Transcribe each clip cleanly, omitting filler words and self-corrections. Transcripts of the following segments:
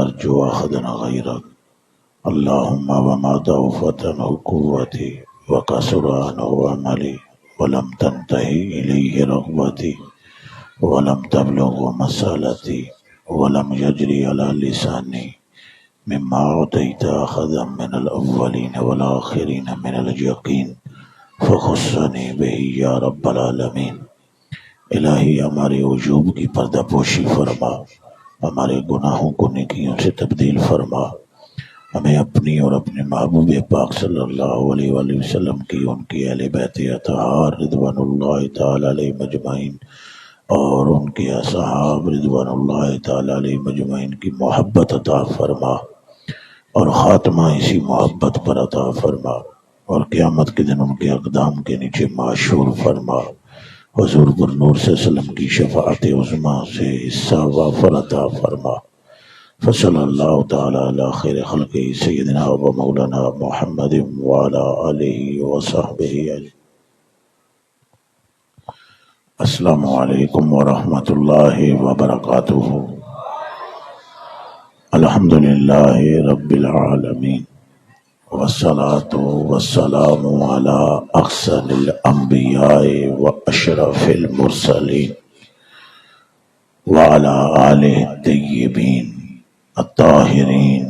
أرجو أحدا غيرك. اللهم وما ضعفت عنه قوتي وكسر عنه عملي ولم تنتهي إليه رغبتي ولم تبلغ مسالتي ولم يجري على لساني مما أعطيت أخذا من الأولين والآخرين من اليقين فخصني به یا رب العالمین۔ الہی ہمارے عجوب کی پردہ پوشی فرما، ہمارے گناہوں کو نیکیوں سے تبدیل فرما، ہمیں اپنی اور اپنے محبوب پاک صلی اللہ علیہ وآلہ وسلم کی، ان کی اہل بیت اطہار رضوان اللہ تعالی علیہ مجمعین اور ان کے اصحاب رضوان اللہ تعالی علیہ مجمعین کی محبت عطا فرما اور خاتمہ اسی محبت پر عطا فرما، اور قیامت کے دن ان کے اقدام کے نیچے معشور فرما، حضور پر نور صلی اللہ علیہ وسلم کی شفاعت عظمیٰ سے حصہ وافر عطا فرما۔ فصلی اللہ تعالی علی خیر خلق سیدنا و مولانا محمد وعلی آلہ وصحبہ اجمعین۔ السلام علیکم ورحمۃ اللہ وبرکاتہ۔ الحمدللہ رب العالمین والصلاة والسلام على أحسن الأنبياء وأشرف المرسلين وعلى آله الطيبين الطاهرين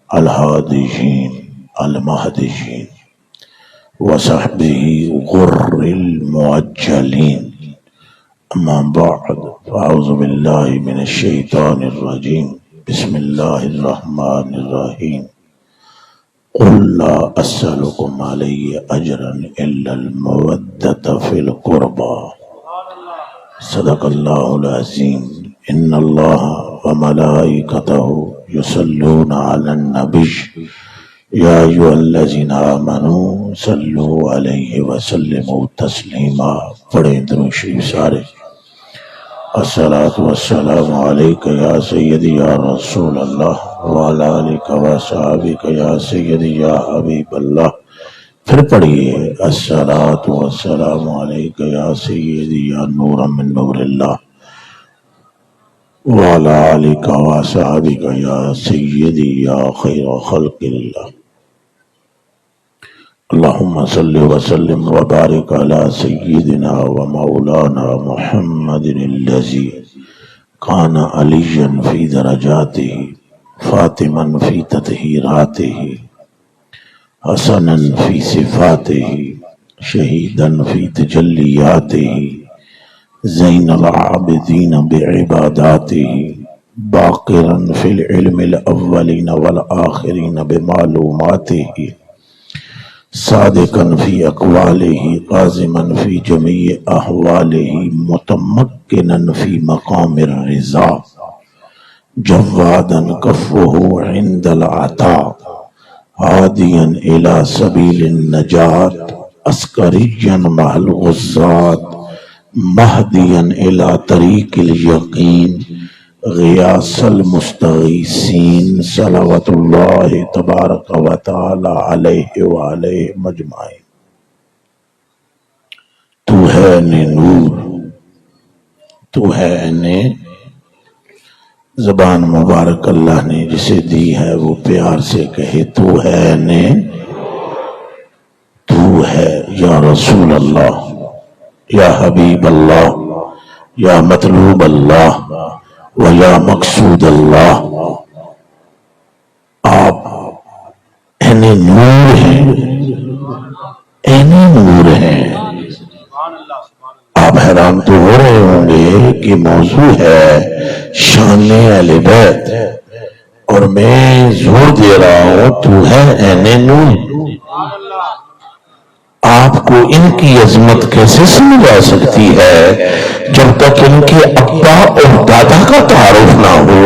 الهاديين المهديين وصحبه غر المعجلين، أما بعد فأعوذ بالله من الشيطان الرجيم، بسم الله الرحمن الرحيم۔ قل لا أسألكم عليه أجرا إلا المودة في القربى، صدق الله العظيم۔ إن الله وملائكته يصلون على النبي يا أيها الذين آمنوا صلوا عليه وسلموا تسليما۔ پڑھیں درود شریف سارے۔ الصلاة والسلام عليك يا سيدي يا رسول الله وعلى آلك وصحبك يا سيدي يا حبيب الله۔ پھر پڑھیے الصلاة والسلام عليك يا سيدي يا نورا من نور الله وعلى آلك وصحبك يا سيدي يا خير خلق الله۔ اللهم صل وسلم وبارك على سيدنا ومولانا محمد الذي كان عليا في درجاته، فاطما في تطهيراته، حسنا في صفاته، شهيدا في تجلياته، زين العابدين بعباداته، باقرا في العلم الأولين والآخرين بمعلوماته، صادقا في أقواله، قازما في جميع أحواله، متمكنا في مقام الرضا، جوادا كفه عند العطاء، هاديا إلى سبيل النجاة، عسكريا مع الغزاة، مهديا إلى طريق اليقين، غياث المستغيثين، صلوات اللہ تبارک و تعالی علیہ وآلہ مجمعین۔ تو ہے نور، تو ہے زبان مبارک اللہ نے جسے دی ہے وہ پیار سے کہے تو ہے تو ہے یا رسول اللہ، یا حبیب اللہ، یا مطلوب اللہ و یا مقصود اللہ۔ آپ نور ہیں، نور ہیں۔ آپ حیران تو ہو رہے ہوں گے کہ موضوع ہے شان اہل بیت، اور میں زور دے رہا ہوں تو ہے نور۔ آپ کو ان کی عظمت کیسے سمجھ آ سکتی ہے جب تک ان کے ابا اور دادا کا تعارف نہ ہو؟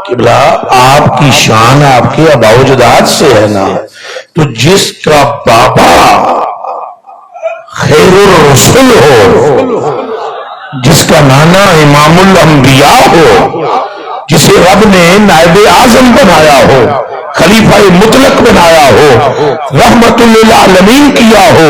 قبلہ آپ کی شان آپ کے ابا و اجداد سے ہے نا، تو جس کا بابا خیر الرسول ہو، جس کا نانا امام الانبیاء ہو، جسے رب نے نائب اعظم بنایا ہو، خلیفہ مطلق بنایا ہو، رحمت للعالمین کیا ہو،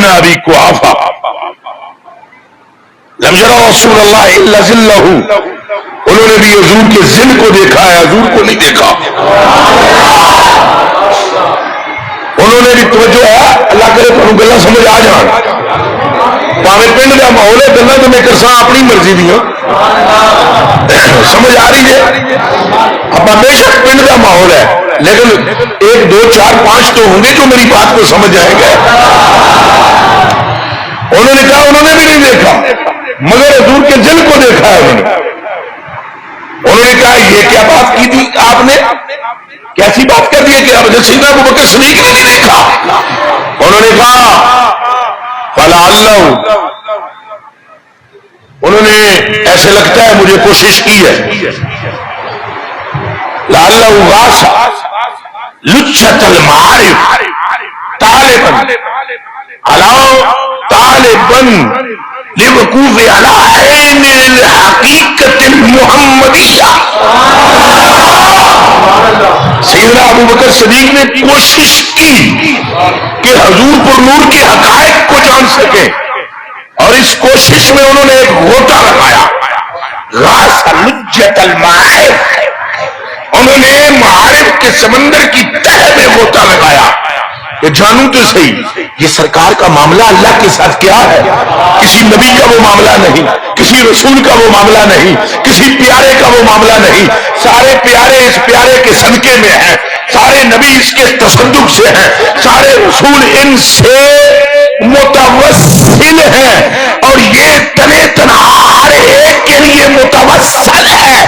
ابن ابی قحافہ لم یروا رسول اللہ الا ذلہ، انہوں نے بھی حضور کے ذل کو دیکھا ہے، حضور کو نہیں دیکھا. انہوں نے بھی توجہ ہے، اللہ کرے تو گلا سمجھ آ جان. پاوے پنڈ کا ماحول ہے، گلا تو میں کرساں اپنی مرضی دیا، سمجھ آ رہی ہے. اب بے شک پنڈ کا ماحول ہے، لیکن 1 2 4 5 تو ہوں گے جو میری بات کو سمجھ جائیں گے. انہوں نے کہا انہوں نے بھی نہیں دیکھا مگر حضور کے دل کو دیکھا ہے. انہوں نے کہا یہ کیا بات کی تھی آپ نے، کیسی بات کر دی کہ اب سیدنا ابو بکر صدیق نے نہیں دیکھا. انہوں نے کہا فلعلہ، انہوں نے ایسے لگتا ہے مجھے کوشش کی ہے، لعلہ غاص لچت المعارف طالبا طالبا لوقوف علی عین الحقیقت المحمدیہ. سیدنا ابو بکر صدیق نے کوشش کی کہ حضور پر نور کے حقائق کو جان سکیں، اور اس کوشش میں انہوں نے ایک غوطہ لگایا، غاص لجت المعارف. انہوں نے معارف کے سمندر کی تہ میں غوطہ لگایا کہ جانوں تو صحیح یہ سرکار کا معاملہ اللہ کے ساتھ کیا ہے. کسی نبی کا وہ معاملہ نہیں، کسی رسول کا وہ معاملہ نہیں، کسی پیارے کا وہ معاملہ نہیں. سارے پیارے اس پیارے کے صدقے میں ہیں، سارے نبی اس کے تصدق سے ہیں، سارے رسول ان سے متوسل ہیں، اور یہ تنے تنہا ہر ایک کے لیے متوسل ہے.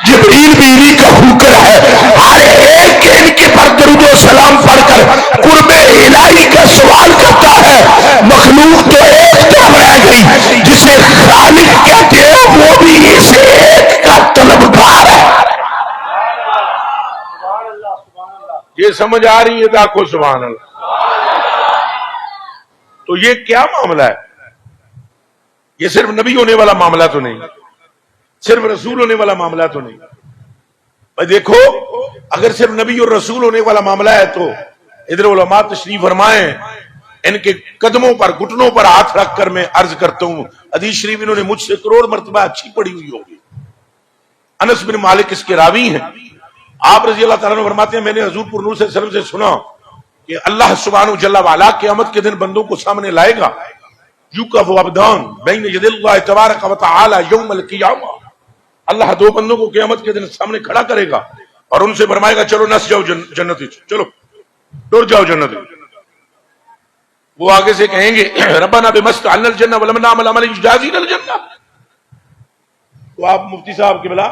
جبریل بھی انہی کا ہوکر ہے، ہر ایک کے ان کے پر درود و سلام پڑھ کر قرب الہی کا سوال کرتا ہے. مخلوق تو ایک طرف رہ گئی، جسے خالق کہتے ہیں وہ بھی اس ایک کا طلبگار ہے. یہ سمجھ آ رہی ہے داخو سبحان اللہ. تو یہ کیا معاملہ ہے؟ یہ صرف نبی ہونے والا معاملہ تو نہیں، صرف رسول ہونے والا معاملہ تو نہیں. بھائی دیکھو، اگر صرف نبی اور رسول ہونے والا معاملہ ہے تو ادھر علماء تشریف فرمائیں، ان کے قدموں پر گھٹنوں پر ہاتھ رکھ کر میں عرض کرتا ہوں، حدیث شریف انہوں نے مجھ سے کروڑ مرتبہ اچھی پڑھی ہوئی ہوگی. انس بن مالک اس کے راوی ہیں. آپ رضی اللہ تعالیٰ عنہ فرماتے ہیں میں نے حضور پر نور صلی اللہ علیہ وسلم سے سنا کہ اللہ سبحانہ جل وعلا قیامت کے دن بندوں کو سامنے لائے گا، یوقف عبدان بین ید اللہ تبارک و تعالی یوم القیامہ. اللہ دو بندوں کو قیامت کے دن سامنے کھڑا کرے گا اور ان سے فرمائے گا چلو نس جاؤ جنت، چلو ٹر جاؤ جنت. وہ آگے سے کہیں گے ربنا بمستعلنا الجنہ ولم نعمل عملا یجازینا الجنہ. تو آپ مفتی صاحب کے بلا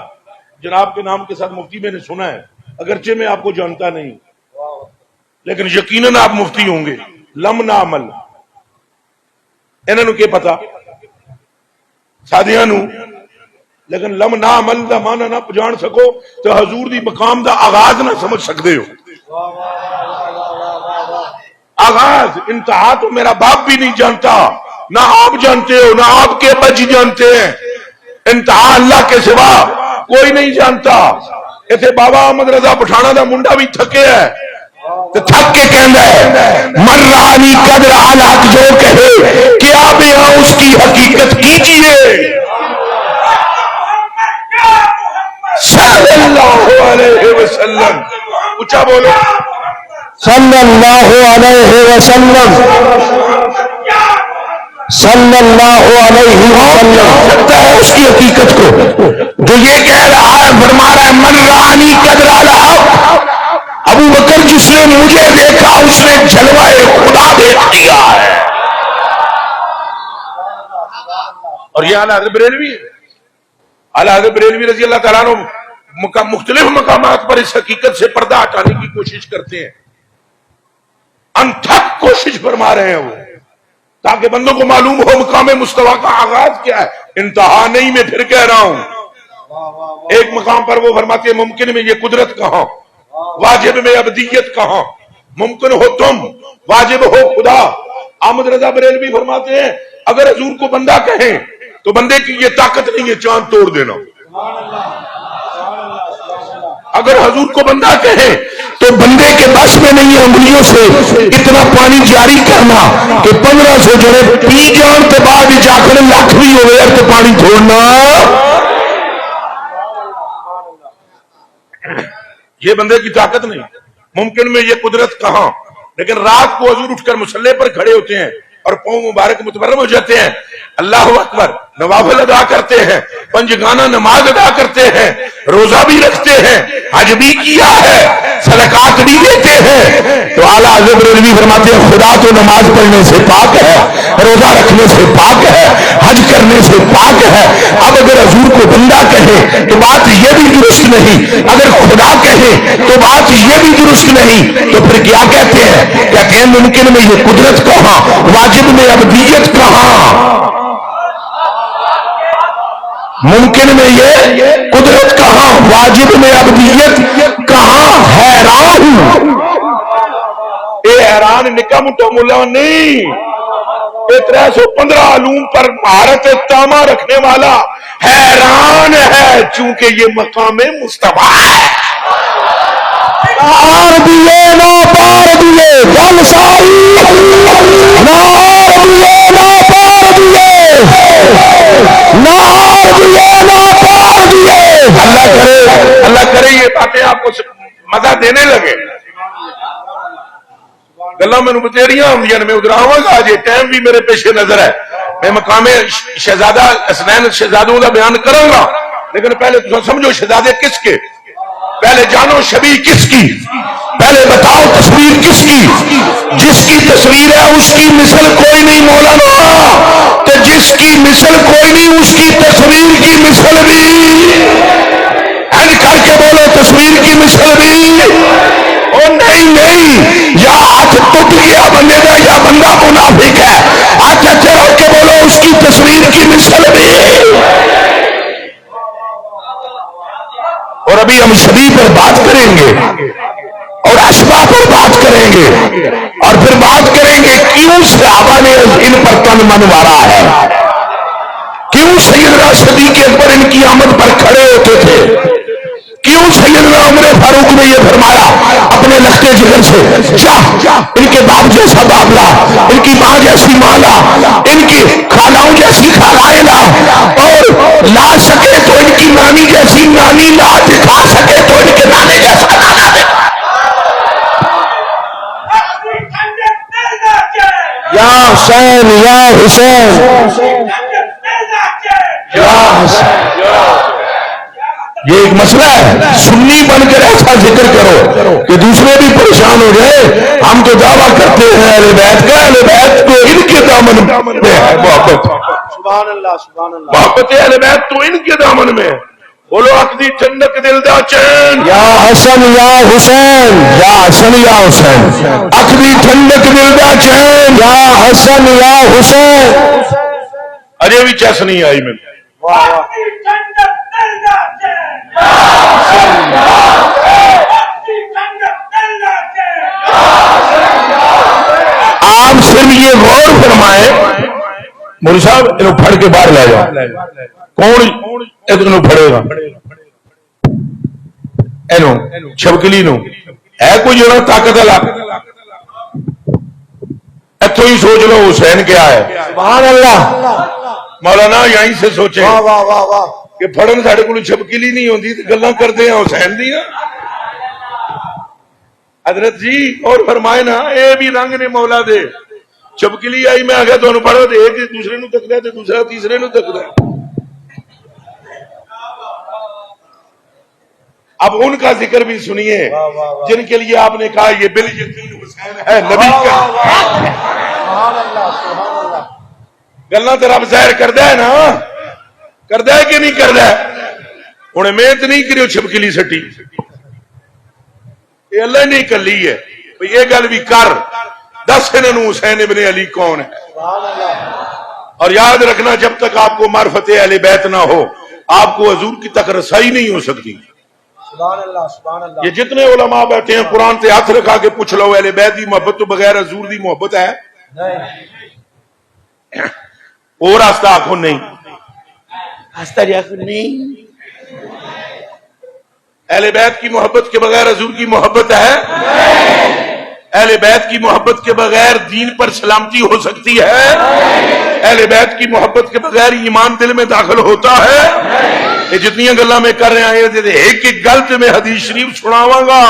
جناب کے نام کے ساتھ مفتی میں نے سنا ہے، اگرچہ میں آپ کو جانتا نہیں لیکن یقیناً آپ مفتی ہوں گے. لم نعمل انہوں کے پتا سادیاں نو، لیکن لم نعمل دا مانا نہ جان سکو تو حضور دی مقام دا آغاز نہ سمجھ سکتے ہو. آغاز انتہا تو میرا باپ بھی نہیں جانتا، نہ آپ جانتے ہو، نہ آپ کے ابا جی جانتے ہیں. انتہا اللہ کے سوا کوئی نہیں جانتا. ایتھے بابا احمد رضا پٹھانا دا منڈا بھی تھکے ہے تو تھک کے کہندا ہے من رانی قدر حالات جو کہے کیا بیاں اس کی حقیقت کیجئے. صلی اللہ علیہ وسلم، اونچا بولو صلی اللہ علیہ وسلم، صلی اللہ علیہ وسلم. سکتا ہے اس کی حقیقت کو جو یہ کہہ رہا ہے، فرما رہا ہے من رانی قدر الحق. ابو بکر جس نے مجھے دیکھا اس نے جلوہ خدا دیکھ لیا ہے. اور یہ اعلیٰ حضرت بریلوی ہے. اعلیٰ حضرت بریلوی رضی اللہ تعالیٰ عنہ مختلف مقامات پر اس حقیقت سے پردہ ہٹانے کی کوشش کرتے ہیں، انتھک کوشش فرما رہے ہیں وہ، تاکہ بندوں کو معلوم ہو مقام مستویٰ کا آغاز کیا ہے. انتہا نہیں، میں پھر کہہ رہا ہوں. ایک مقام پر وہ فرماتے ہیں ممکن میں یہ قدرت کہاں، واجب میں ابدیت کہاں، ممکن ہو تم، واجب ہو خدا. احمد رضا بریلوی فرماتے ہیں اگر حضور کو بندہ کہیں تو بندے کی یہ طاقت نہیں ہے چاند توڑ دینا. اگر حضور کو بندہ کہے تو بندے کے بس میں نہیں ہے انگلیوں سے اتنا پانی جاری کرنا کہ 1500 جنے پی جان کے بعد جا کر لاکھ بھی ہوئے تو پانی چھوڑنا. یہ بندے کی طاقت نہیں. ممکن میں یہ قدرت کہاں. لیکن رات کو حضور اٹھ کر مصلے پر کھڑے ہوتے ہیں اور پاؤں مبارک متورم ہو جاتے ہیں, اللہ اکبر, نوافل ادا کرتے ہیں, پنجگانہ نماز ادا کرتے ہیں, روزہ بھی رکھتے ہیں, حج بھی کیا ہے, صدقات بھی دیتے ہیں. تو اعلیٰ حضرت بریلوی فرماتے ہیں خدا تو نماز پڑھنے سے پاک ہے, روزہ رکھنے سے پاک ہے, حج کرنے سے پاک ہے. اب اگر حضور کو بندہ کہے تو بات یہ بھی درست نہیں, اگر خدا کہے تو بات یہ بھی درست نہیں. تو پھر کیا کہتے ہیں؟ کہتے ہیں ممکن میں یہ قدرت کہاں, واجب میں ابدیت کہاں. ممکن میں یہ قدرت کہاں, واجب میں ابدیت کہاں. حیران اے حیران نکا مٹا ملا نہیں, 315 علوم پر مہارت تامہ رکھنے والا حیران ہے چونکہ یہ مقام مصطفیٰ ہے. نار دیے نہ پار دیے جل ساری, نار دیے نہ پار دیے, نار دیے نہ پار دیے. اللہ کرے یہ باتیں آپ کو مزہ دینے لگے. گلا میں بتیڑیاں ہوں میں ادھر آواں گا, آج ٹائم بھی میرے پیش نظر ہے. میں مقام شہزادہ حسنین شہزادوں کا بیان کروں گا, لیکن پہلے تو سمجھو شہزادے کس کے, پہلے جانو شبیہ کس کی, پہلے بتاؤ تصویر کس کی. جس کی تصویر ہے اس کی مثل کوئی نہیں مولانا, تو جس کی مثل کوئی نہیں اس کی تصویر کی مثل بھی. ہنج کر کے بولو تصویر کی مثل بھی. او نہیں, یا ہاتھ ٹوٹ گیا بندے کا یا بندہ منافق ہے. ہاتھ اچھے رکھ کے بولو اس کی تصویر کی مثل بھی. اور ابھی ہم شبیہ پر بات کریں گے اور اشباہ پر بات کریں گے اور پھر بات کریں گے کیوں صحابہ نے ان پر تن من مارا ہے, کیوں سیدنا صدیق اکبر ان کی آمد پر کھڑے ہوتے تھے, کیوں سیدنا عمر فاروق نے یہ فرمایا اپنے لختے جگر سے جا ان کے باپ جیسا باپ لا, ان کی ماں جیسی ماں لا, ان کی خالاؤں جیسی خالائیں لا, اور لا سکے تو ان کی نانی جیسی نانی لا, دکھا سکے تو ان کے نانے جیسا نانا دے. یا حسین یا حسین یا حسین. یہ ایک مسئلہ ہے, سنی بن کر ایسا ذکر کرو کہ دوسرے بھی پریشان ہو جائے. ہم تو دعویٰ کرتے ہیں اہل بیت کا, اہل بیت کو ان کے دامن میں ہے محبت. سبحان اللہ سبحان اللہ. محبت اہل بیت تو ان کے دامن میں ہے. بولو اخدی ٹھنڈک دل دا چین, یا حسن یا حسین, یا حسن یا حسین, اخدی ٹھنڈک دل دا چین, یا حسن یا حسین. اجے بھی چس نہیں آئی میں. آپ صرف یہ غور فرمائیں, مولوی صاحب انہوں پھڑ کے باہر لے جاؤ. کون انہوں پھڑے گا؟ انہوں چھبکلی نو ہے کوئی جڑا طاقت والا؟ اتوں ہی سوچ لو حسین کیا ہے. سبحان اللہ. مولانا یہیں سے سوچے واہ واہ واہ واہ. کہ پھڑن ساڈے کول چھبکلی نہیں ہوندی تے گلاں کردے ہیں حسین دیاں. حضرت جی اور فرمائے نا اے بھی رنگ نے مولا دے. چھبکلی آئی میں آگیا تانوں پڑھو تے ایک دوسرے نو تکدا تے دوسرا تیسرے نو تکدا. اب ان کا ذکر بھی سنیے جن کے لیے آپ نے کہا یہ بال یقین حسین ہے نبی کا. گلاں تے رب ظاہر کردا ہے نا, کردا ہے کہ نہیں کردا ہے. ہن محنت نہیں کریو چھبکلی سٹی, یہ اللہ نے کلی ہے. یہ گل بھی کر دس انہوں حسین ابن علی کون ہے. اور یاد رکھنا جب تک آپ کو معرفت اہل بیت نہ ہو آپ کو حضور کی تک رسائی نہیں ہو سکتی. یہ جتنے علماء بیٹھے ہیں قرآن تے ہاتھ رکھا کے پوچھ لو اہل بیت دی محبت تو بغیر حضور دی محبت ہے؟ اور راستہ آخو نہیں, راستہ آخو نہیں. اہل بیت کی محبت کے بغیر حضور کی محبت ہے؟ اہل بیت کی محبت کے بغیر دین پر سلامتی ہو سکتی ہے؟ اہل بیت کی محبت کے بغیر ایمان دل میں داخل ہوتا ہے؟ یہ جتنی گلاں میں کر رہے ہیں ایک ایک گل تے میں حدیث شریف سناواں گا،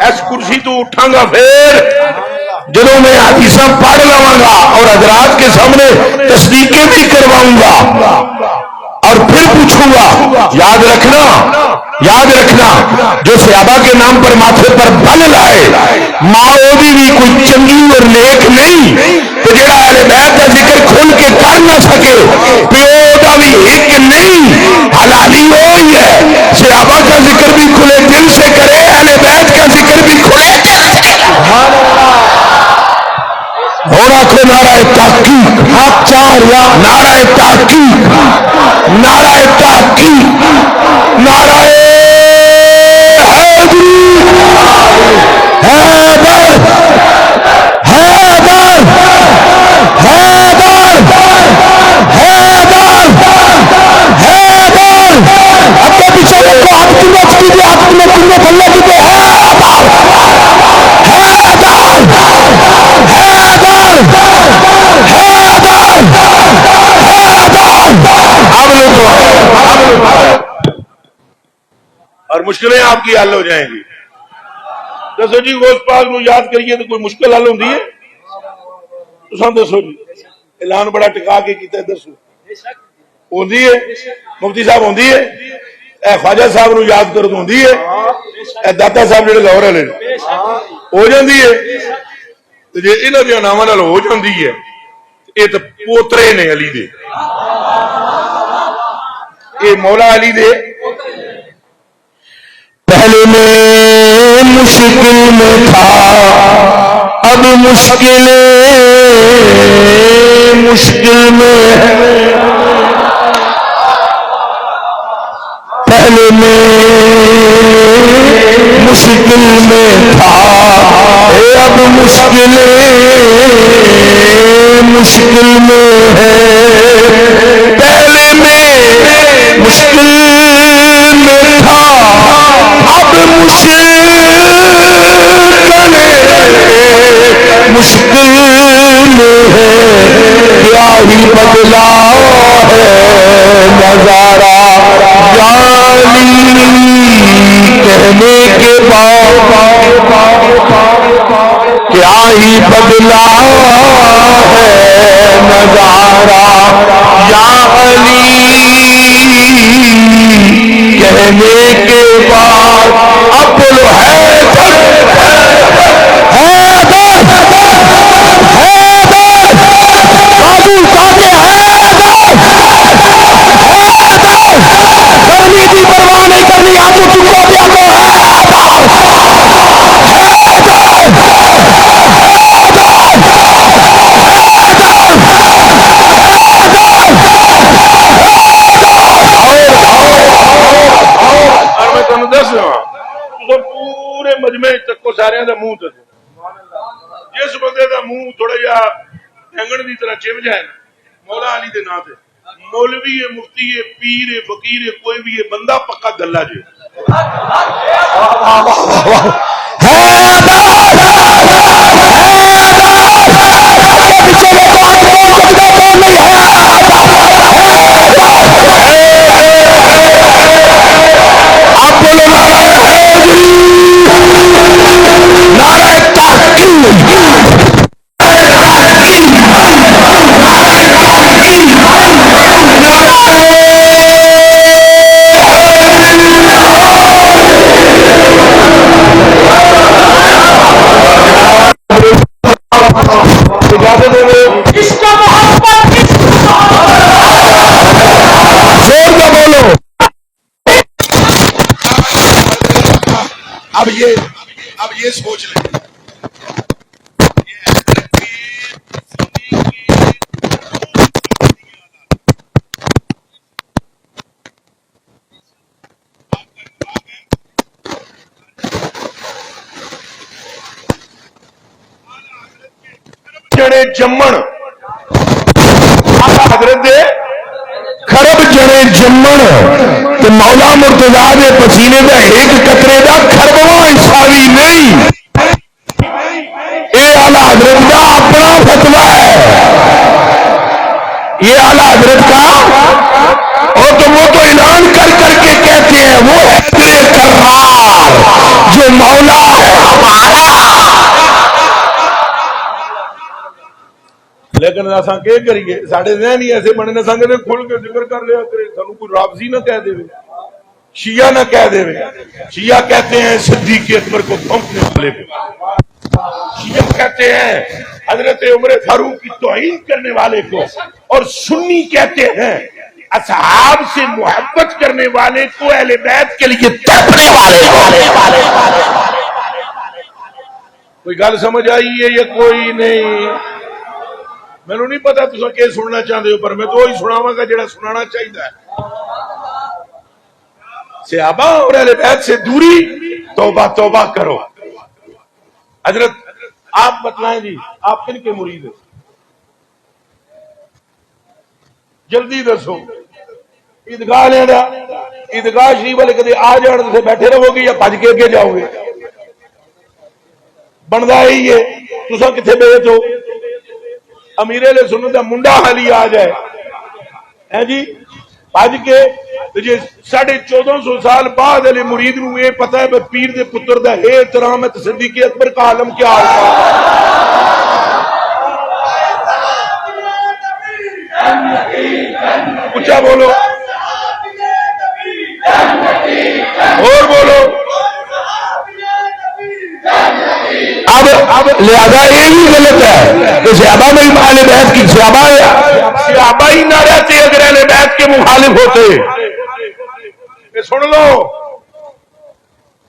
اس کرسی تو اٹھاں گا، پھر جدوں میں حدیثاں پڑھ لواں گا اور حضرات کے سامنے تصدیقیں بھی کرواؤں گا اور پھر پوچھوں گا، یاد رکھنا جو صحابہ کے نام پر ماتھے پر بل لائے ماں دی بھی کوئی چنگی اور نیک نہیں، تو جڑا اہل بیت کا ذکر کھل کے کر نہ سکے پیو دا بھی ایک نہیں، حلالی وہی ہے، صحابہ کا ذکر بھی کھلے دل سے کرے، اہل بیت کا ذکر بھی کھلے دل سے کرے۔ اور آخو نعرہ تحقیق، نعرہ تحقیق، نعرہ تحقیق، نعرہ حیدری، حیدر، حیدر، حیدر، حیدر، حیدر، اپنے پیچھے دیکھو، آپ کی مت کیجیے، آپ کی مت اللہ کی دے، اور مشکلیں آپ کی حل ہو جائیں گی۔ دسو جی غوث پاک نو یاد کریے تو کوئی مشکل حل ہوندی ہے؟ تساں دسو جی، اعلان بڑا ٹکا کے کیتا ہے، دسو ہوندی ہے؟ مفتی صاحب ہوندی ہے؟ اے خواجہ صاحب نو یاد کرو تو ہوندی ہے؟ اے داتا صاحب جڑے لاہور والے ہو جاندی ہے؟ تے جے انہاں دے ناماں نال ہو جاندی ہے، اے تے پوترے نے علی دے، اے مولا علی دے۔ پہلے میں مشکل میں تھا، اب مشکل میں ہے، پہلے میں مشکل میں تھا، اب مشکل میں ہے، پہلے میں مشکل میں تھا، اب مشکل میں ہے، کیا ہی بدلا ہے نظارہ جانی کہنے کے بعد، کیا ہی بدلا ہے نظارہ یا علی کہنے کے بعد، ابو گرمی کی پرواہ نہیں کرنی، آپ چکو پیا اور میں تمہیں دس رہا پورے مجمع تکو سارے کا منہ تکو، جس بندے کا منہ تھوڑا جہا ٹنگن کی طرح چم جائے نا مولا علی دے نام سے، مولوی ہے، مفتی ہے، پیر ہے، فقیر ہے، کوئی بھی ہے، بندہ پکا گلا جی۔ اب یہ سوچ لیں جڑے جمن حضرت دے خرب جڑے جمن تو مولا مرتضی دے پسینے دا ایک قطرے دا کھربواں حصہ بھی نہیں. یہ اعلی حضرت کا اپنا فتویٰ ہے. یہ اعلی حضرت کا اور تو وہ تو اعلان کر کر کے کہتے ہیں وہ ہے کرار جو مولا ہے ہمارا. لیکن اصا کی کریے سارے ذہن ہی ایسے بنے سنگ نے کھل کے ذکر کر لیا کرے سانو کوئی رافضی نہ کہہ دے شیعہ نہ کہہ دے. شیعہ کہتے ہیں صدیق اکبر کو پھونکنے والے کو, شیعہ کہتے ہیں حضرت عمر فاروق کی توہین کرنے والے کو, اور سنی کہتے ہیں اصحاب سے محبت کرنے والے کو اہل بیت کے لیے تڑپنے والے کو. کوئی گل سمجھ آئی ہے یا کوئی نہیں؟ مینو نہیں پتا تم کیا سننا چاہتے ہو, پر میں تو وہی سناواں گا جڑا سنانا چاہیے. صحابہ اور اہل بیت سے دوری, توبہ توبہ کرو. حضرت آپ بتلائیں جی آپ کن کے مرید ہیں؟ جلدی دسو. عیدگاہ لینا عیدگاہ شریف والے کدے آ جان سے بیٹھے رہو گے یا بھج کے اگے جاؤ گے؟ بنتا یہی ہے. تسا کتنے بیٹھ ہو؟ امیر علیہ سنت کا منڈا حالی آ جائے ہے جی بج کے جی 1450 سال بعد علی مرید نو یہ پتا ہے پیر دے پتر دا ہے احترام ہے. صدیق اکبر کا عالم کیا حال تھا؟ اونچا بولو اور بولو. اب لہذا یہ بھی غلط ہے کہ صحابہ میں اہل بیت کی صحابہ ہی نہ رہتے اگر اہل بیت کے مخالف ہوتے. سن لو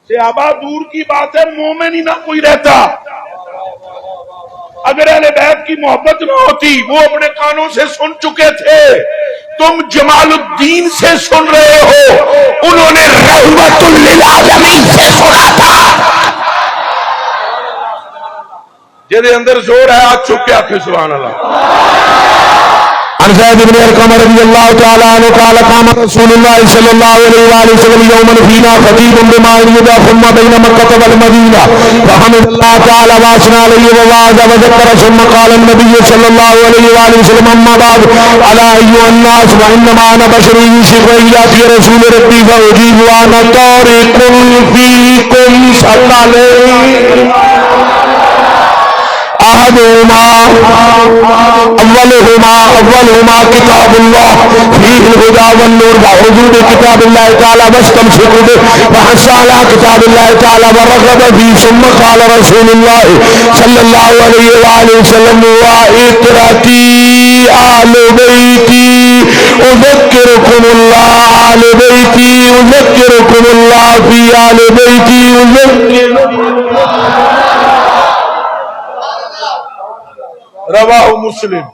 صحابہ دور کی بات ہے, مومن ہی نہ کوئی رہتا. اگر اہل بیت کی محبت نہ ہوتی, وہ اپنے کانوں سے سن چکے تھے. تم جمال الدین سے سن رہے ہو, انہوں نے رحمت للعالمین سے سنا تھا. جہدے اندر زور ہے آج چک کے آخر سبحان اللہ. عن زید بن ارقم رضی اللہ تعالی عنہ قال قام رسول اللہ صلی اللہ علیہ وآلہ وسلم یوما فینا خطیب بما یدع ثم بین مکہ والمدینہ فحمد اللہ تعالی واثنى علیہ ووعظ وذکر ثم قال النبی صلی اللہ علیہ وآلہ وسلم اما بعد الا ایھا الناس وانما انا بشر یوشک ان یاتی رسول ربی فاجیب وانا طارق فیکم ثقلین اولهما کتاب اللہ فیہ الہدی والنور وحضور کتاب اللہ تعالی واستمسکوا به وحث علی کتاب اللہ تعالی ورغب فیہ ثم قال رسول اللہ صلی اللہ علیہ وآلہ وسلم وإطرتی آل بیتی اذکرکم اللہ آل بیتی اذکرکم اللہ فی آل بیتی اذکرکم رواہ مسلم.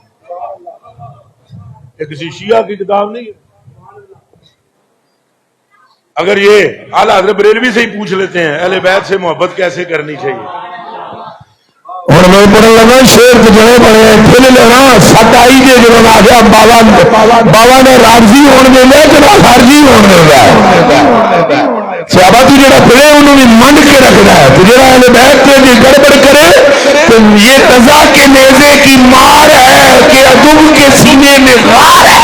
یہ کسی شیعہ کی کتاب نہیں ہے. اگر یہ اعلیٰ حضرت بریلوی سے ہی پوچھ لیتے ہیں اہل بیت سے محبت کیسے کرنی چاہیے. اور میں پڑھنے لگا شیر کے جڑے بڑے پھر لینا سٹ آئی دے جو آ گیا بابا نے راضی ہونے دے لیا کہ خارجی ہونے دے گا. صحابہ تو جڑا پھرے انہوں نے منڈ کے رکھنا ہے, تو جڑا اہل بیت کے لیے گڑبڑ کرے تو یہ قضا کے نیزے کی مار ہے کہ عدو کے سینے میں غار ہے.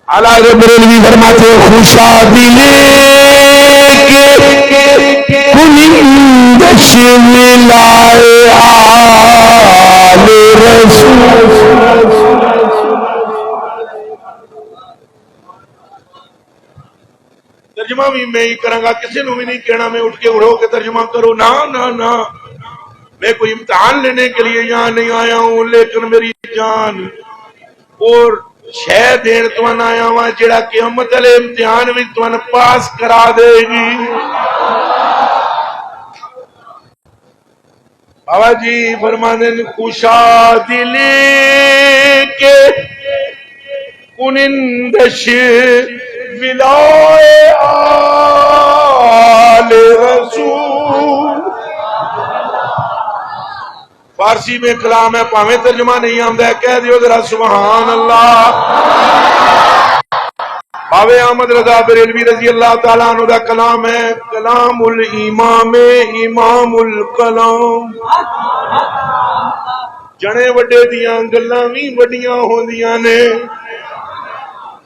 اعلیٰ بریلوی فرماتے خوشا دلے کے کنندش ملائے آل رسول. ترجمہ بھی میں ہی کروں گا, کسی نے بھی نہیں کہنا میں اٹھ کے اڑو کے ترجمہ کرو. نہ نہ نہ, میں کوئی امتحان لینے کے لیے یہاں نہیں آیا ہوں, لیکن میری جان اور شہ دین تمہیں آیا ہوا جڑا قیامت والے امتحان بھی تمہیں پاس کرا دے گی. بابا جی فرمانے خوشا دل کے کنندش ولائے آل رسول فارسی میں کلام ہے، پاویں ترجمہ نہیں آمدا ہے، کہہ دیو ذرا سبحان اللہ۔ باوے احمد رضا بریلوی رضی اللہ تعالیٰ عنہ دا کلام ہے، کلام الامام امام الکلام۔ جنے وڈے دیاں گلاں وی وڈیاں ہوندیاں نے۔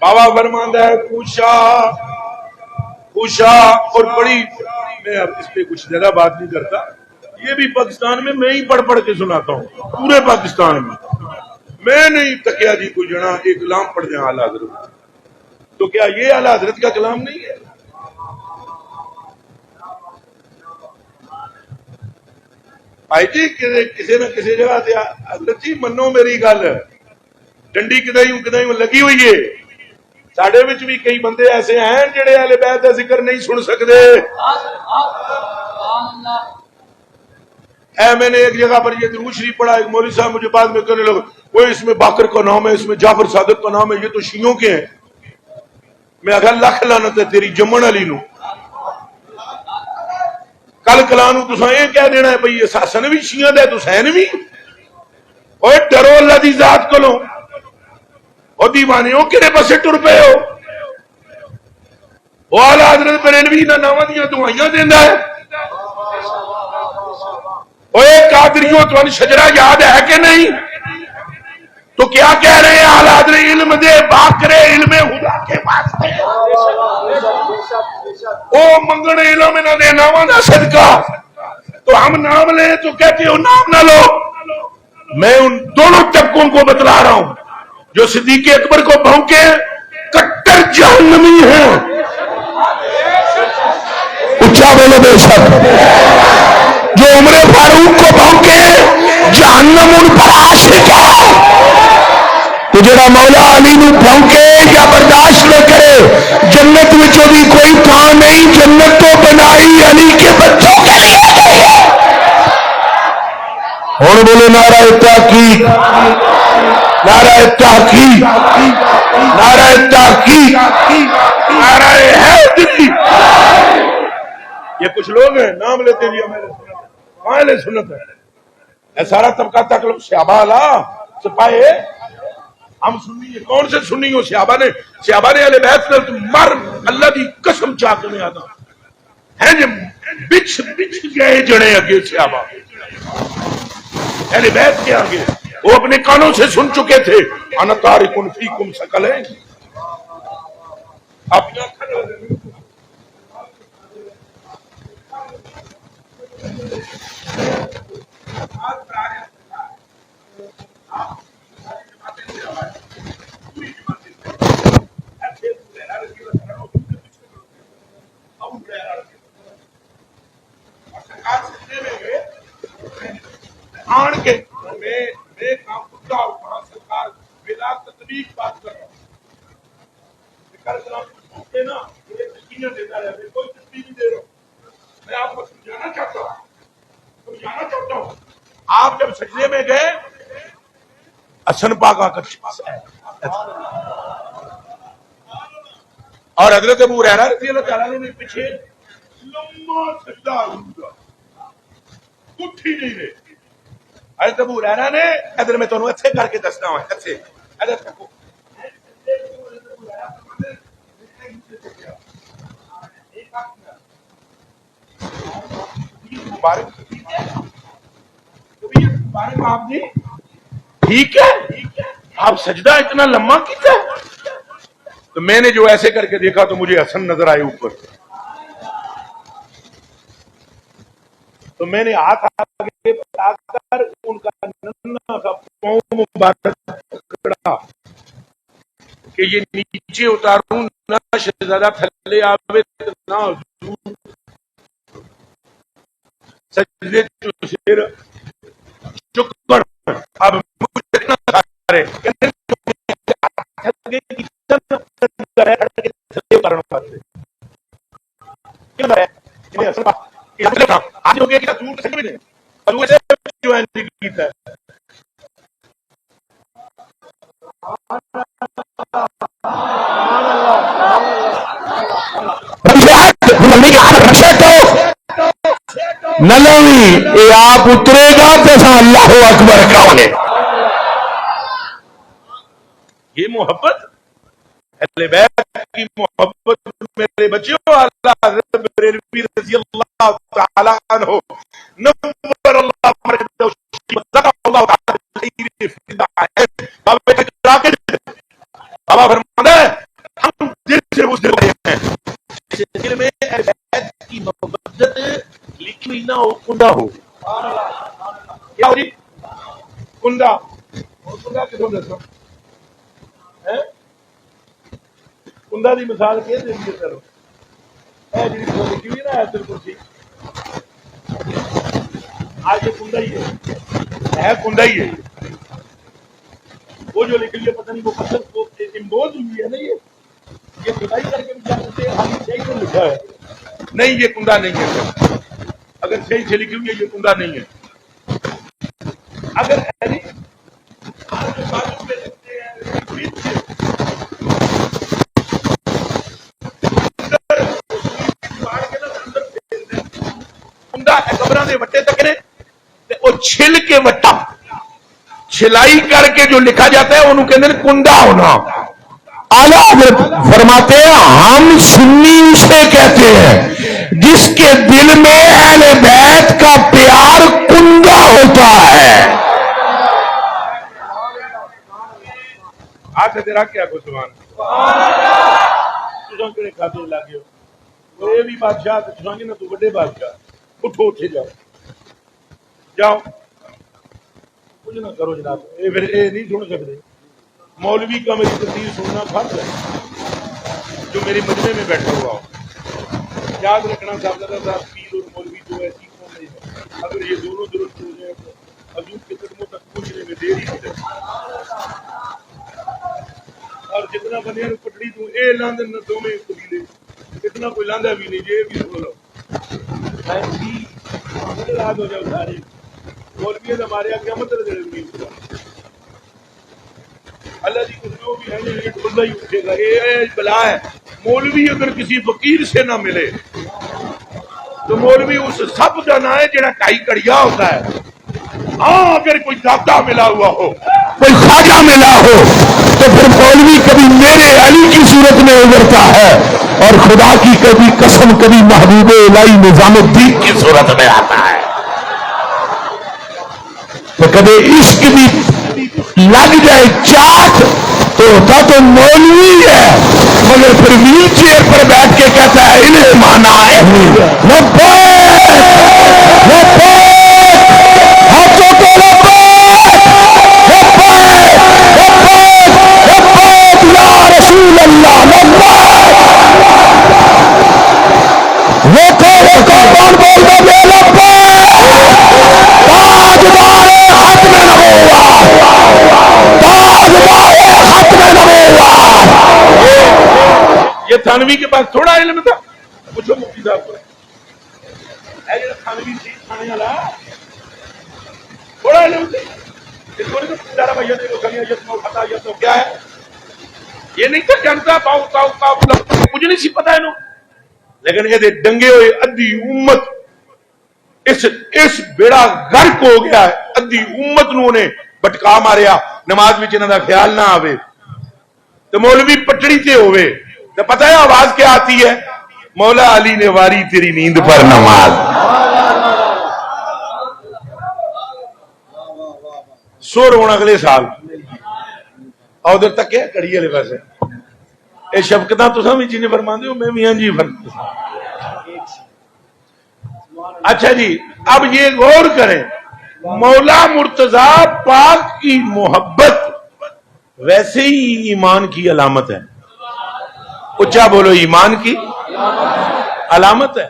بابا فرماندا ہے پوچھا اور بڑی، میں اب اس پہ کچھ زیادہ بات نہیں کرتا، یہ بھی پاکستان میں ہی پڑھ کے سناتا ہوں، پورے پاکستان میں نہیں تکیا جی کوئی جنا ایک کلام پڑھ دیں اعلیٰ حضرت، تو کیا یہ اعلیٰ حضرت کا کلام نہیں ہے؟ بھائی جی کسی نہ کسی جگہ سے حضرت جی منو میری گل، ڈنڈی کدائیوں لگی ہوئی ہے۔ ساڈے وچ بھی کئی بندے ایسے ہیں جڑے اہل بیت کا ذکر نہیں سن سکتے۔ میں نے ایک جگہ پر یہ درود شریف پڑھا، ایک مولوی صاحب مجھے بعد میں کہنے لگا وہ اس میں باقر کا نام ہے، اس میں جعفر صادق کا نام ہے، یہ تو شیعوں کے ہیں۔ میں آخر لکھ لعنت ہے تیری جمن علی نو، کل کلانو تساں یہ کہہ دینا ہے بھئی یہ حسن بھی شیعہ دے حسین بھی۔ اوے ڈرو اللہ دی ذات کولوں، او دیوانیوں کہڑے پاسے ٹر پئے ہو؟ وہ اعلیٰ حضرت بریلوی نہ ناواں دیاں دعائیاں دیندا ہے۔ اوے قادریوں تو شجرہ یاد ہے کہ نہیں؟ تو کیا کہہ رہے ہیں اعلیٰ حضرت علم دے باقرے علم خدا کے واسطے، او منگن علم نہ دے ناواں دا صدقہ، تو ہم نام لیں تو کہتے ہو نام نہ لو۔ میں ان دونوں طبقوں کو بتلا رہا ہوں، جو صدیق اکبر کو بھونکے کٹر جہنمی ہیں، اچھا بولو بے شک، جو عمر فاروق کو بھونکے جہنم ان پر عاشق ہے، تو جڑا مولا علی نو بھونکے یا برداشت نہ کرے جنت میں بھی کوئی تھان نہیں، جنت تو بنائی علی کے بچوں کے لیے گئی ہے۔ اور بولے نعرہ تحقیق، نعرہ تحقیق، نعرہ تحقیق، نعرہ حیدری۔ یہ کچھ لوگ ہیں نام لیتے جی اہل سنت ہے، اے سارا طبقہ تک لوگ صحابہ اللہ سپاہے، ہم سنی ہے، کون سے سنی ہو؟ صحابہ نے اہل بیت سے مر اللہ دی قسم چاہ کے آنا ہے جی، بچھ گئے جڑے اگے صحابہ اہل بیت کے آگے، وہ اپنے کانوں سے سن چکے تھے انا تارکن فیکم ثقلین۔ آپ آن کے میں کام کرتا ہوں، وہاں سرکار بلا تطبیق بات کر رہا ہوں، نا مجھے تشکیل دیتا ہے، میں کوئی تشکیل نہیں دے رہا ہوں، میں آپ کو سمجھانا چاہتا ہوں۔ آپ جب سجدے میں گئے حسن پاک آ کر اور حضرت ابو ہریرہ رضی اللہ تعالیٰ عنہ نے پیچھے لمبا سجدہ ہوگا، اٹھ ہی نہیں رہے۔ حضرت ابو ہریرہ نے ادھر میں تمہیں اچھے کر کے دسنا ہوا ہے، اچھے ادھر تکو آپ جی ٹھیک ہے، آپ سجدہ اتنا لمبا کیتا ہے؟ تو میں نے جو ایسے کر کے دیکھا تو مجھے حسن نظر آئے اوپر، تو میں نے ہاتھ آگے بڑھا کر ان کا ننھا سا پاؤں مبارک پکڑا کہ یہ نیچے اتاروں نہ شہزادہ تھلے آوے نہ حضور سجدے تو سر چکر اب مجھے نہ سارے آج ہو گیا کہ دور سے بھی نہیں نہ لوی اے آپ اترے گا تے سا اللہ اکبر کہنے یہ محبت اہل بیت کی محبت میرے بچوں اللہ حضرت بریلوی رضی اللہ تعالی عنہ نور اللہ مرکزہ صدق اللہ تعالی بابا فرماتا ہے ہم دل سے اس دل ہیں دل میں اہل بیت کی محبت لکھی ہوئی نہ ہو کنڈا ہو کیا ہو جی کنڈا کنڈا کتوں دسو کنڈا دی مثال کیا دینی کرو اے جی لکھی ہوئی نا ایت الکرسی آج یہ کنڈا ہی ہے کنڈا ہی ہے وہ جو لکھ لیا پتہ نہیں وہ پتھر کو امبوز ہوئی ہے نا یہ کھدائی کر کے جانتے ہیں ہم صحیح سے لکھا ہے نہیں یہ کنڈا نہیں ہے اگر صحیح سے لکھی ہوئی ہے یہ کنڈا نہیں ہے اگر قبراں دے وٹے تک نے وہ چھل کے وٹا چھلائی کر کے جو لکھا جاتا ہے انہوں کہتے ہیں کنڈا ہونا اعلیٰ حضرت فرماتے ہیں ہم سنی اسے کہتے ہیں جس کے دل میں اہل بیت کا پیار کنڈا ہوتا ہے آج تیرا کیا کو سبحان تساں کڑے کھاتے لاگے ہو وہ بھی بادشاہ تے تساں نہ تو بڑے بادشاہ اٹھو اٹھے جاؤ جاؤ کچھ نہ کرو جناب اے پھر اے نہیں سن سکتے مولوی کا میری تقریر سننا فرض ہے جو میرے مجمع میں بیٹھا ہوا ہو یاد رکھنا صاحب پیر اور مولوی جو ایسی قوم نہیں ہے اگر یہ دونوں درست ہو جائیں تو حضور کے قدموں تک پہنچنے میں دیر ہی نہیں اور جتنا بنیا نو پٹڑی تو اے لاندن نہ دو میں قبیلے اتنا کوئی لاندا بھی نہیں جے بھی سن لو رات ہو جاؤ سارے مولوی نے ماریا قیامت دے نہیں اللہ جی کچھ نہ بھی ہے یہ ٹھنڈا ہی اٹھے گا یہ بلا ہے مولوی اگر کسی فقیر سے نہ ملے تو مولوی اس سب کا نہ ہے جڑا ٹائی کڑیا ہوتا ہے ہاں اگر کوئی دادا ملا ہوا ہو کوئی خواجہ ملا ہو تو پھر مولوی کبھی میرے علی کی صورت میں ابھرتا ہے اور خدا کی کبھی قسم کبھی محبوب الہی نظام الدین کی صورت میں آتا ہے تو کبھی عشق بھی لگ جائے چاٹ تو ہوتا تو مولوی ہے مگر پھر ویل چیئر پر بیٹھ کے کہتا ہے انہیں مانا ہے رسول اللہ کون بولتا یہ تھانوی کے پاس تھوڑا علم تھا پوچھو مفتی صاحب کو تھانوی تھی تھانے والا تھوڑا علم تھی کیا ہے یہ نہیں تو جانتا کچھ نہیں سی پتا ہے لیکن یہ ڈنگے ہوئے ادھی امت اس بیڑا غرق ہو گیا ہے ادھی امت نو نے بٹکا ماریا نماز میں انہاں دا خیال نہ آوے تو مولوی پٹڑی تے ہوئے تو پتہ ہے آواز کیا آتی ہے مولا علی نے واری تیری نیند پر نماز سور ہونا اگلے سال اور ادھر تک ہے کڑی والے پاسے اے شفقتاں تساں بھی جی فرماندے ہو میں بھی ہاں جی فرماندے اچھا جی اب یہ غور کریں مولا مرتضی پاک کی محبت ویسے ہی ایمان کی علامت ہے اچھا بولو ایمان کی علامت ہے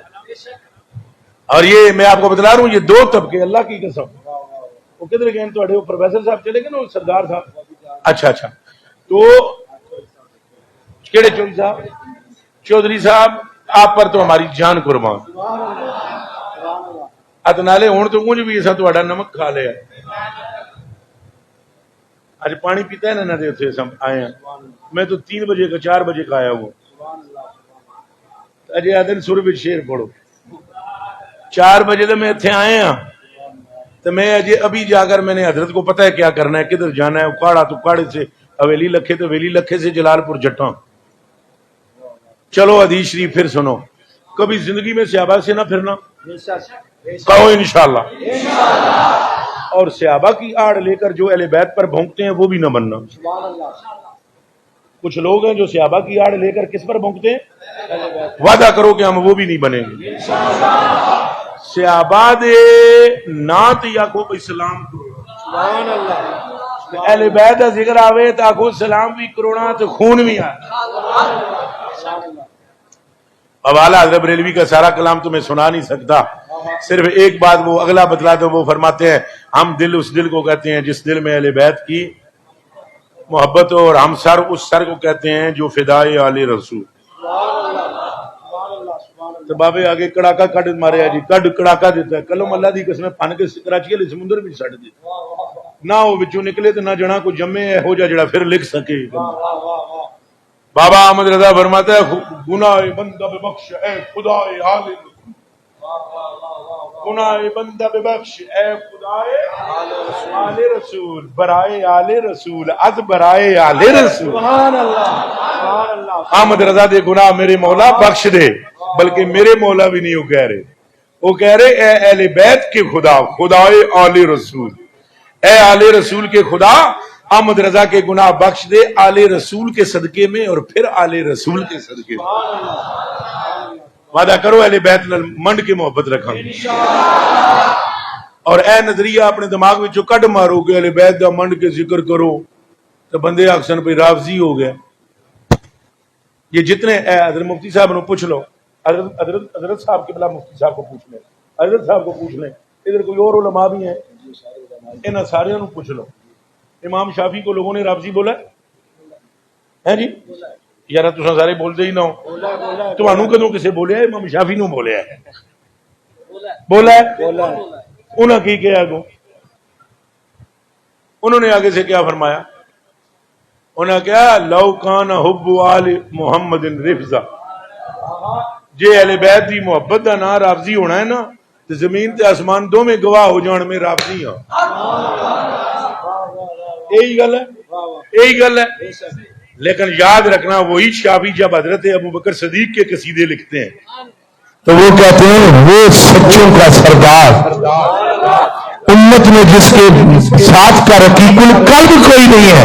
اور یہ میں آپ کو بتلا رہا ہوں یہ دو طبقے اللہ کی قسم وہ کدھر گئے تھوڑے پروفیسر صاحب چلے گئے نا سردار صاحب اچھا تو کیڑے چودھری صاحب آپ پر تو ہماری جان قربان اتنالے ہون تو مجھے بھی ایسا تھوڑا نمک کھا لیا آج پانی پیتا ہے نا نہ دے آئے ہیں میں تو 3 بجے کا 4 بجے کا آیا ہوں اجے آدن سر بھی شیر پڑھو 4 بجے تو میں اتنے آئے ہاں تو میں ابھی جا کر میں نے حضرت کو پتا ہے کیا کرنا ہے، کدھر جانا ہے، اکاڑا تو اکاڑے سے، حویلی لکھے تو حویلی لکھے سے جلال پور جٹاں. چلو حدیث شریف پھر سنو. کبھی زندگی میں صحابہ سے نہ پھرنا، کہو انشاءاللہ. اور صحابہ کی آڑ لے کر جو اہل بیت پر بھونکتے ہیں وہ بھی نہ بننا. کچھ لوگ ہیں جو صحابہ کی آڑ لے کر کس پر بھونکتے ہیں، وعدہ کرو کہ ہم وہ بھی نہیں بنیں گے. صحابہ دے نات یا کو اسلام کرو، اہل بیت کا ذکر آوے تو آخو سلام بھی کرونا تو خون بھی آئے. اب اعلیٰ حضرت بریلوی کا سارا کلام تمہیں سنا نہیں سکتا، صرف ایک بات وہ اگلا بتلا دو. وہ فرماتے ہیں ہم دل اس دل کو کہتے ہیں جس دل میں اہل بیت کی محبت ہو، اور ہم سر اس سر کو کہتے ہیں جو فدائے آل رسول. تو بابے آگے کڑاکا کٹ مارے جی، کڈ کڑاکا دیتا ہے. کلم اللہ دی قسم پھن کے کراچی والے سمندر بھی سٹ دے نہ وہ بچوں نکلے تو نہ جنا کو جمے ہے ہو جا جڑا پھر لکھ سکے. بابا احمد رضا فرماتا ہے گناہ بندہ بے بخش اے خدا آل رسول، گناہ بندہ بے بخش اے خدا آل رسول، برائے آل رسول از برائے آل رسول. سبحان اللہ. احمد رضا دے گناہ میرے مولا بخش دے، بلکہ میرے مولا بھی نہیں وہ کہہ رہے، وہ کہہ رہے اے اہل بیت کے خدا، خدائے آل رسول، اے آل رسول کے خدا احمد رضا کے گناہ بخش دے آل رسول کے صدقے میں، اور پھر آل رسول کے صدقے میں. وعدہ کرو اہل بیت منڈ کے محبت رکھاں گے. اور اے نظریہ اپنے دماغ میں جو کڈ مارو گے اہل بیت دا منڈ کے ذکر کرو تو بندے اکثر پہ رافضی ہو گئے. یہ جتنے اے حضرت مفتی صاحب نے پوچھ لو، حضرت صاحب کے بلا مفتی صاحب کو پوچھ لیں، حضرت صاحب کو پوچھ لیں، ادھر کوئی اور علماء بھی ہیں انہاں سارے نو پوچھ لو. امام شافعی کو لوگوں نے رافضی بولا ہے جی؟ یار تساں سارے بولتے ہی نہ ہو. تانوں کدوں کسے بولیا ہے؟ امام شافعی نو بولیا ہے. بولا ہے انہاں کی کہا گو؟ انہوں نے آگے سے کیا فرمایا؟ انہوں نے کہا لو کان حب آل محمد رفضا، جے اہل بیت دی محبت دا نا رافضی ہونا ہے نا تو زمین تے آسمان دو میں گواہ ہو جان میں رافضی ہوں. یہی گل ہے، یہی گل ہے. لیکن یاد رکھنا وہی شافعی جب حضرت ابو بکر صدیق کے قصیدے لکھتے ہیں تو وہ کہتے ہیں وہ سچوں کا سردار، امت میں جس کے ساتھ کا رقیق القلب کوئی نہیں ہے.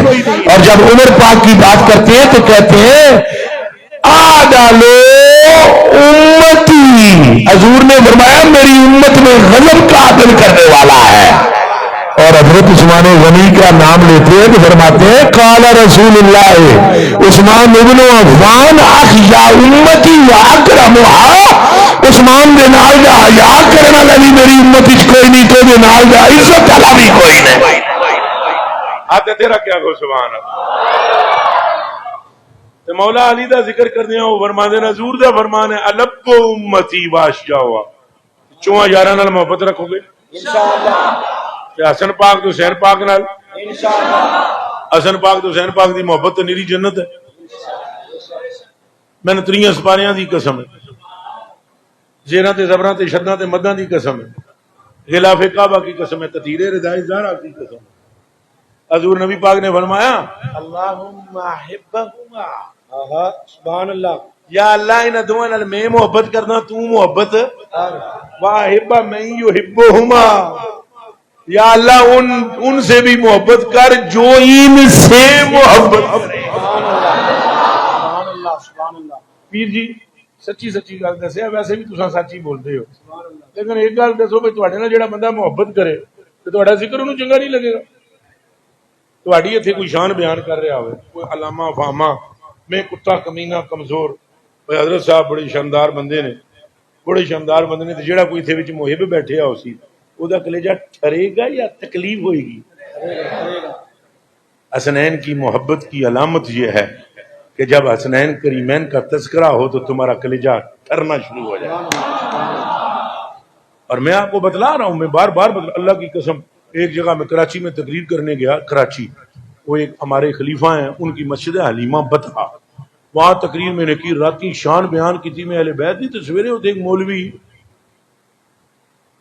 اور جب عمر پاک کی بات کرتے ہیں تو کہتے ہیں آدالو امتی، حضور نے فرمایا میری امت میں غضب کا عدل کرنے والا ہے. اور حضرت عثمان غنی کا نام لیتے ہیں تو فرماتے ہیں قال رسول اللہ عثمان ابن عفان اخیا امتی واکرمها، عثمان دے نال دا حیا کرن والا بھی میری امت وچ کوئی نہیں، تو دے نال دا عزت والا بھی کوئی نہیں. آتے تیرا کیا گو سبحان اللہ. تو مولا علی دا ذکر کر دیا وہ فرماندے نے حضور دا فرمان ہے الب امتی واشیا ہوا، چواں یاراں نال محبت رکھو گے انشاءاللہ. حسن پاک تو حسین پاک نال انشاءاللہ، حسن پاک تو حسین پاک دی محبت تو نیری جنت ہے. میں نے 3 سپاریاں دی قسم ہے، زیراں تے زبراں تے شداں تے مداں دی قسم ہے، غلاف کعبہ کی قسم ہے، تطہیر رضائے زہرا کی قسم ہے. حضور نبی پاک نے فرمایا اللہم احبہما، سبحان اللہ، یا اللہ انہاں دوواں نال میں محبت کرنا، تو محبت واحبہ میں یحبہما، یا اللہ ان سے بھی محبت کر جو ان سے محبت کرے. پیر جی سچی سچی گل دسیا، ویسے بھی تساں سچی بولتے ہو، لیکن ایک گل دسو بھائی تواڈے نال جڑا بندہ محبت کرے تے تہاڈا ذکر انہوں چنگا نہیں لگے گا. تہاڈی ایتھے کوئی شان بیان کر رہا ہوئے، کوئی علامہ فاما میں کتا کمینہ کمزور، بھائی حضرت صاحب بڑے شاندار بندے نے، بڑے شاندار بندے نے، تے جڑا کوئی ایتھے وچ محب بیٹھے ہو سی وہ دا کلیجہ ٹھرے گا یا تکلیف ہوئے گی؟ حسنین کی محبت کی علامت یہ ہے کہ جب حسنین کریمین کا تذکرہ ہو تو تمہارا کلیجہ ٹھرنا شروع ہو جائے. اور میں آپ کو بتلا رہا ہوں، میں بار بار اللہ کی قسم، ایک جگہ میں کراچی میں تقریر کرنے گیا، کراچی، وہ ایک ہمارے خلیفہ ہیں ان کی مسجد حلیمہ بطحہ، وہاں تقریر میں نے کی، راتی شان بیان کی تھی میں اہل بیت دی. تو سویرے ہوتے ایک مولوی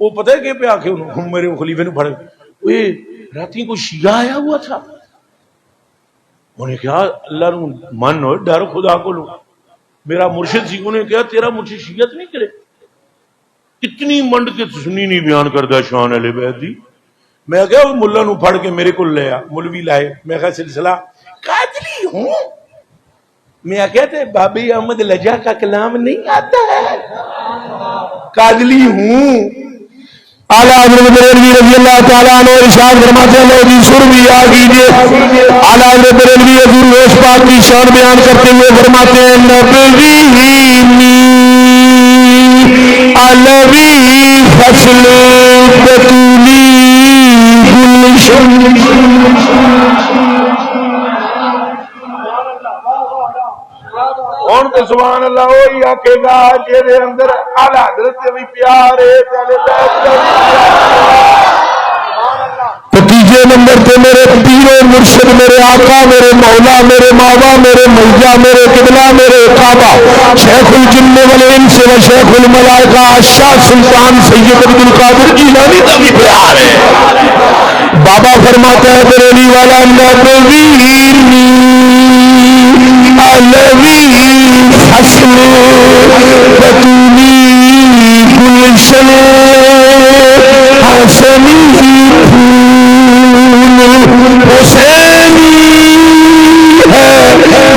وہ پتہ ہے کہ پہ آ کے میرے خلیفے نے پڑھے راتی کو شیعہ آیا ہوا تھا. انہیں کہا اللہ نو من ہو ڈر خدا کو لو میرا مرشد سی. انہیں کہا تیرا مرشد شیعت نہیں کرے کتنی منڈ کے سنی نہیں بیان کرتا شان اہل بیت دی. میں کہا وہ ملا نو پڑھ کے میرے کو لے آ. مولوی لائے. میں کہا سلسلہ قادری ہوں. میں کہتے بابی احمد لجا کا کلام نہیں آتا ہے قادری ہوں. اعلیٰ حضرت بریلوی رضی اللہ تعالیٰ عنہ ارشاد فرماتے ہیں لوگی سر بھی آ کیجئے. اعلیٰ حضرت بریلوی حضور روش پاک کی شان بیان کرتے ہوئے فرماتے ہیں نبوی علوی فصل بطولی گلشن. کون تو سبحان اللہ وہی آکے گا جیرے اندر اعلیٰ حضرت بھی پیارے پہلے تو تیجے نمبر پہ میرے پیر و مرشد میرے آقا میرے مولا میرے ماوا میرے میاں میرے قبلہ میرے کعبہ شیخ الجن والانس و شیخ الملائکہ شاہ سلطان سید عبد القادر جیلانی کا بھی پیار ہے. بابا فرماتا ہے بریلی والا نبوی علوی فصل بطولی گلشن حسنی پھول حسینی ہے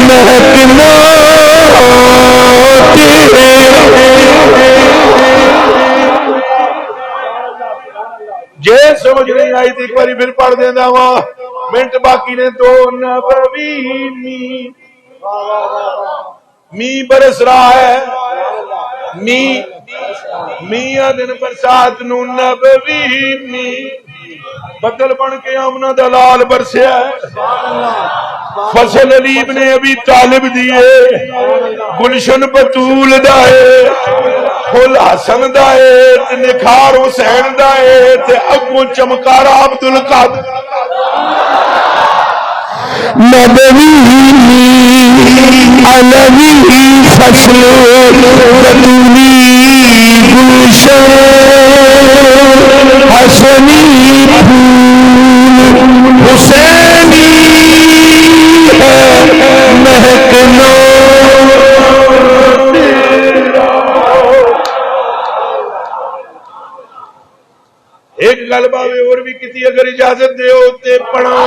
مہکنا تیرے. جے سمجھ نہیں آئی تھی ایک باری پھر پڑھ دینا وہ منٹ باقی نے تو نبوی می برس رہا ہے میاں دن برسات نو نبوی می بدل بن کے آمنا دلال برسیا ہے. فصل علی ابن ابی طالب دیے گلشن بطول دائے پھول حسن دائے نکھار حسین دائے تے اگوں چمکارا عبد القادر. نبوی علوی فصل بطولی گلشن حسنی پھول حسینی ہے مہکنا. ایک گل باوے اور بھی کسی اگر اجازت دے ہوتے پڑھا.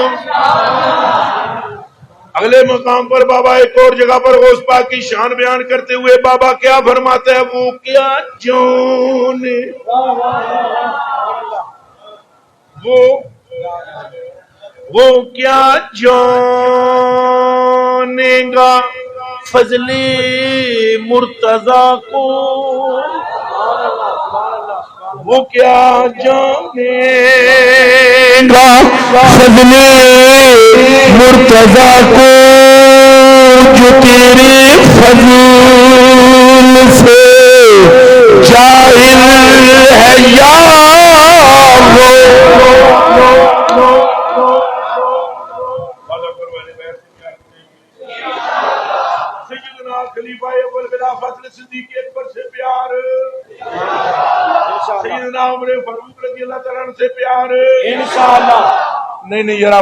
اگلے مقام پر بابا ایک اور جگہ پر غوث پاک کی شان بیان کرتے ہوئے بابا کیا فرماتا ہے وہ کیا جون وہ کیا جانے گا فضل مرتضی کو وہ کیا جانے گا فضل مرتضی کو جو تیرے فضل سے جاہل ہے یا سیدنا خلیفہ اول خلافت صدیق اکبر سے پیار سیدنا عمر فاروق رضی اللہ تعالیٰ عنہ سے پیار انشاءاللہ. نہیں یار